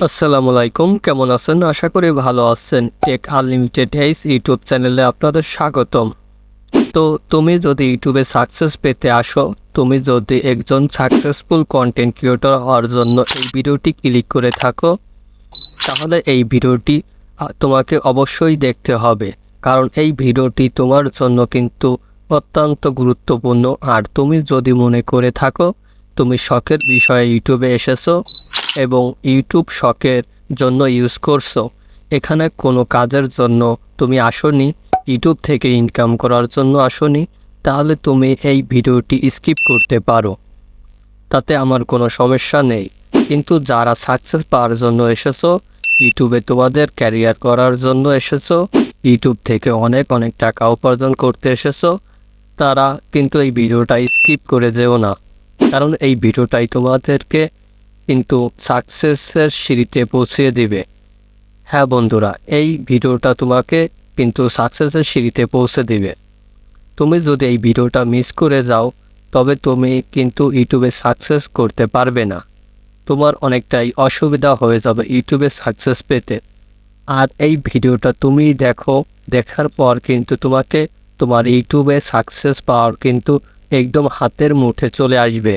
আসসালামু আলাইকুম, কেমন আছেন? আশা করি ভালো আছেন। টেক আনলিমিটেড হেইস ইউটিউব চ্যানেলে আপনাদের স্বাগতম। তো তুমি যদি ইউটিউবে সাকসেস পেতে আসো, তুমি যদি একজন সাকসেসফুল কন্টেন্ট ক্রিয়েটর হওয়ার জন্য এই ভিডিওটি ক্লিক করে থাকো, তাহলে এই ভিডিওটি তোমাকে অবশ্যই দেখতে হবে, কারণ এই ভিডিওটি তোমার জন্য কিন্তু অত্যন্ত গুরুত্বপূর্ণ। আর তুমি যদি মনে করে থাকো তুমি শখের বিষয়ে ইউটিউবে এসেছো এবং ইউটিউব শখের জন্য ইউজ করছো, এখানে কোনো কাজের জন্য তুমি আসোনি, ইউটিউব থেকে ইনকাম করার জন্য আসোনি, তাহলে তুমি এই ভিডিওটি স্কিপ করতে পারো, তাতে আমার কোনো সমস্যা নেই। কিন্তু যারা সাকসেস পাওয়ার জন্য এসেছো, ইউটিউবে তোমাদের ক্যারিয়ার করার জন্য এসেছো, ইউটিউব থেকে অনেক টাকা উপার্জন করতে এসেছো, তারা কিন্তু এই ভিডিওটা স্কিপ করে যেও না, কারণ এই ভিডিওটাই তোমাদেরকে কিন্তু সাকসেসের সিঁড়িতে পৌঁছিয়ে দিবে। হ্যাঁ বন্ধুরা, এই ভিডিওটা তোমাকে কিন্তু সাকসেসের সিঁড়িতে পৌঁছে দিবে। তুমি যদি এই ভিডিওটা মিস করে যাও, তবে তুমি কিন্তু ইউটিউবে সাকসেস করতে পারবে না, তোমার অনেকটাই অসুবিধা হয়ে যাবে ইউটিউবে সাকসেস পেতে। আর এই ভিডিওটা তুমি দেখো, দেখার পর কিন্তু তোমাকে তোমার ইউটিউবে সাকসেস পাওয়ার কিন্তু একদম হাতের মুঠে চলে আসবে।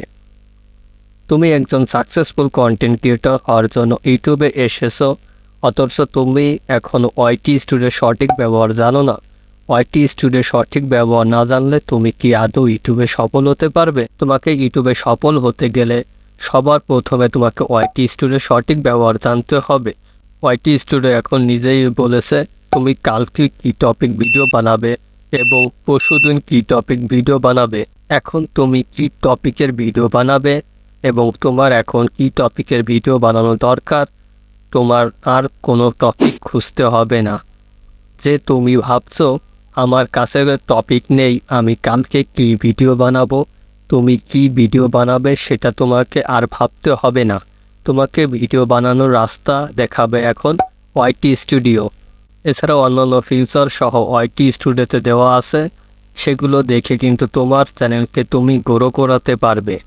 তুমি একজন সাকসেসফুল কন্টেন্ট ক্রিয়েটর হওয়ার জন্য ইউটিউবে এসেছো, অথচ তুমি এখনও ytstudio সঠিক ব্যবহার জানো না। ytstudio সঠিক ব্যবহার না জানলে তুমি কি আদৌ ইউটিউবে সফল হতে পারবে? তোমাকে ইউটিউবে সফল হতে গেলে সবার প্রথমে তোমাকে ytstudio সঠিক ব্যবহার জানতে হবে। ytstudio এখন নিজেই বলেছে তুমি কালকে কী টপিক ভিডিও বানাবে এবং পরশুদিন কী টপিক ভিডিও বানাবে। এখন তুমি কী টপিকের ভিডিও বানাবে এবং তোমার এখন কী টপিকের ভিডিও বানানো দরকার, তোমার আর কোনো টপিক খুঁজতে হবে না। যে তুমি ভাবছো আমার কাছে টপিক নেই, আমি কালকে কী ভিডিও বানাবো, তুমি কী ভিডিও বানাবে সেটা তোমাকে আর ভাবতে হবে না। তোমাকে ভিডিও বানানোর রাস্তা দেখাবে এখন ytstudio। এছাড়াও অন্যান্য ফিচার সহ ytstudioতে দেওয়া আছে, সেগুলো দেখে কিন্তু তোমার চ্যানেলকে তুমি গ্রো করাতে পারবে।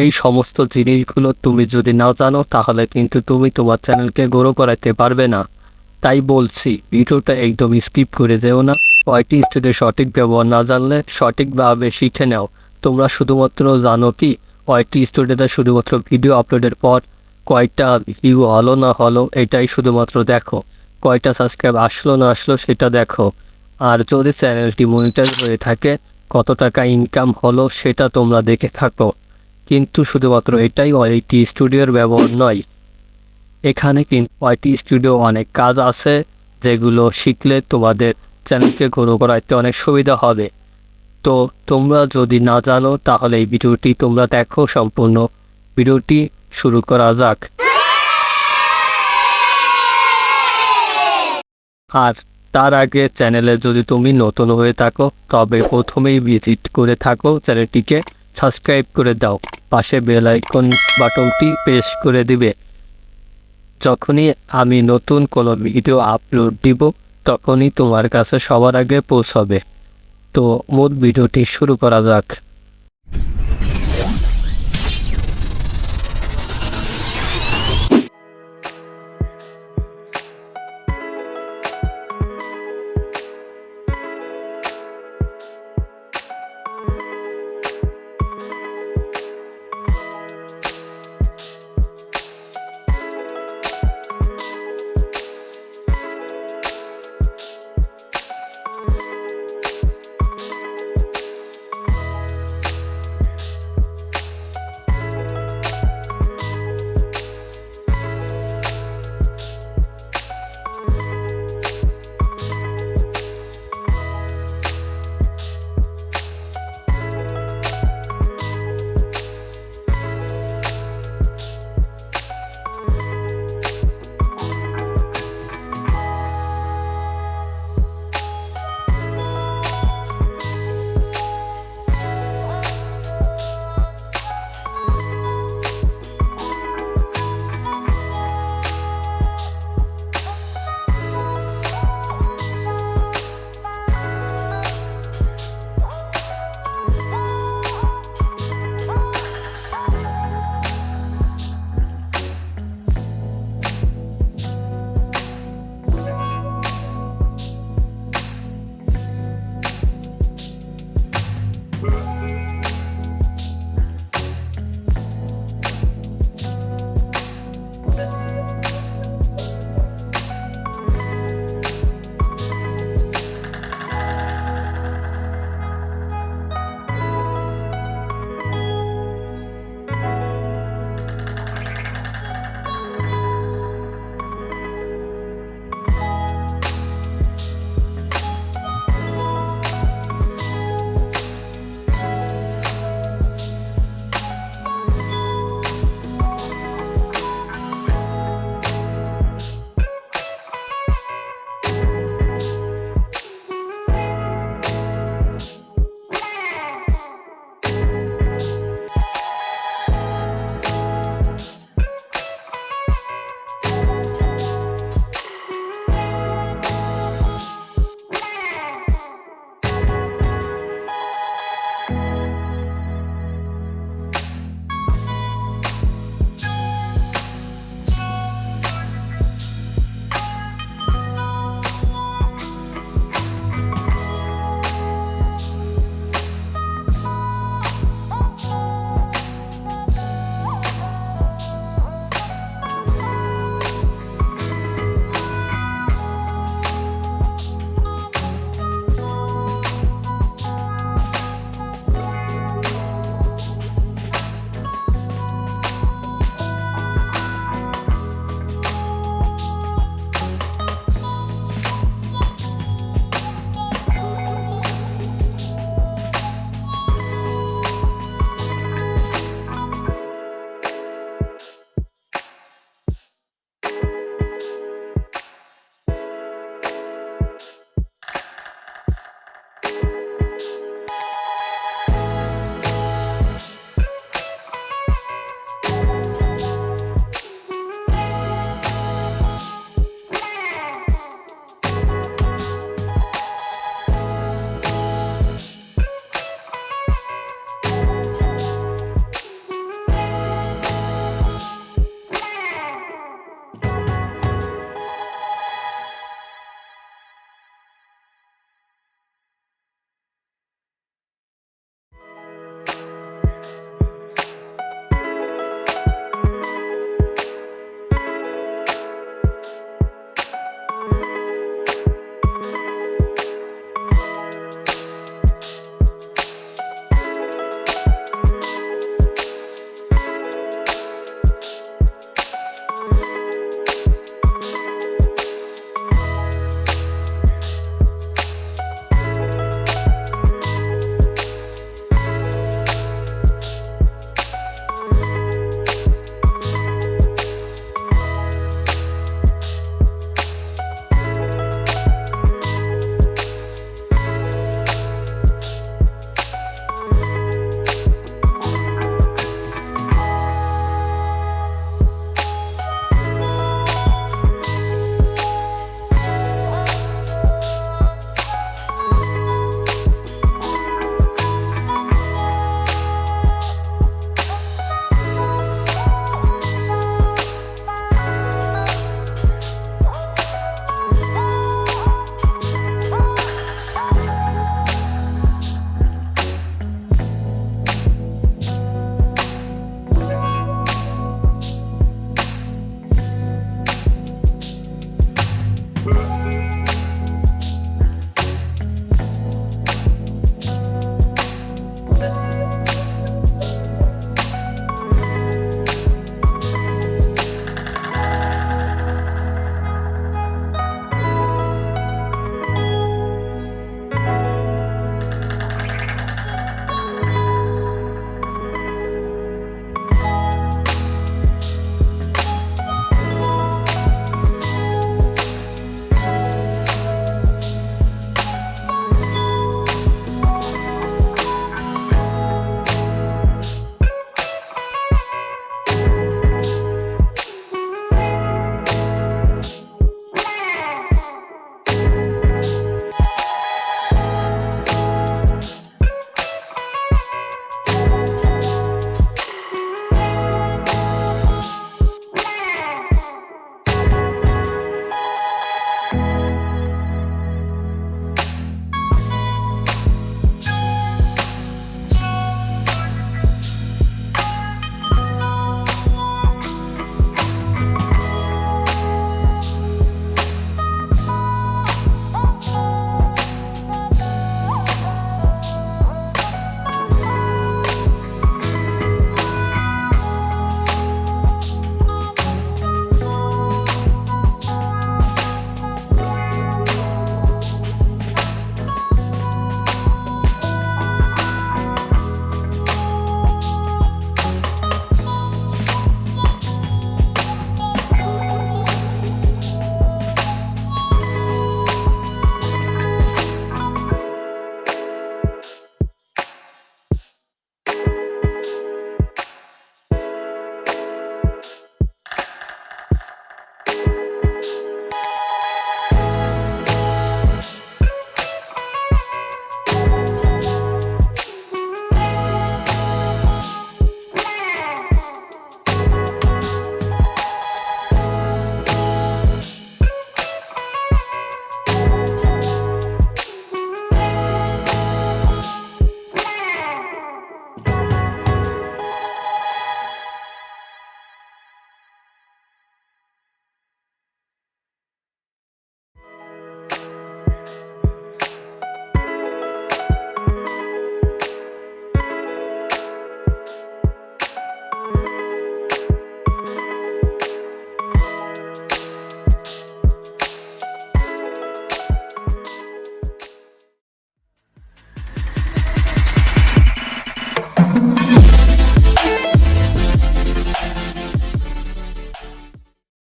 এই সমস্ত জিনিসগুলো তুমি যদি না জানো, তাহলে কিন্তু তুমি তোমার চ্যানেলকে গ্রো করাতে পারবে না। তাই বলছি ভিডিওটা একদম স্কিপ করে যেও না। ytstudio সঠিক ব্যবহার না জানলে সঠিকভাবে শিখে নাও। তোমরা শুধুমাত্র জানো কি ytstudioতে শুধুমাত্র ভিডিও আপলোডের পর কয়টা ভিউ হলো না হলো এটাই শুধুমাত্র দেখো, কয়টা সাবস্ক্রাইব আসলো না আসলো সেটা দেখো, আর যদি চ্যানেলটি মনিটাইজ হয়ে থাকে কত টাকা ইনকাম হলো সেটা তোমরা দেখে থাকো। কিন্তু শুধুমাত্র এটাই ytstudioর ব্যবহার নয়, এখানে কিন্তু ytstudio অনেক কাজ আছে যেগুলো শিখলে তোমাদের চ্যানেলকে গ্রো করাতে অনেক সুবিধা হবে। তো তোমরা যদি না জানো তাহলে এই ভিডিওটি তোমরা দেখো সম্পূর্ণ। ভিডিওটি শুরু করা যাক। আর তার আগে চ্যানেলে যদি তুমি নতুন হয়ে থাকো তবে প্রথমেই ভিজিট করে থাকো চ্যানেলটিকে সাবস্ক্রাইব করে দাও, পাশে বেল আইকন বাটনটি প্রেস করে দিবে। যখনই আমি নতুন কোনো ভিডিও আপলোড দিব তখনই তোমার কাছে সবার আগে পৌঁছাবে। তো মূল ভিডিওটি শুরু করা যাক।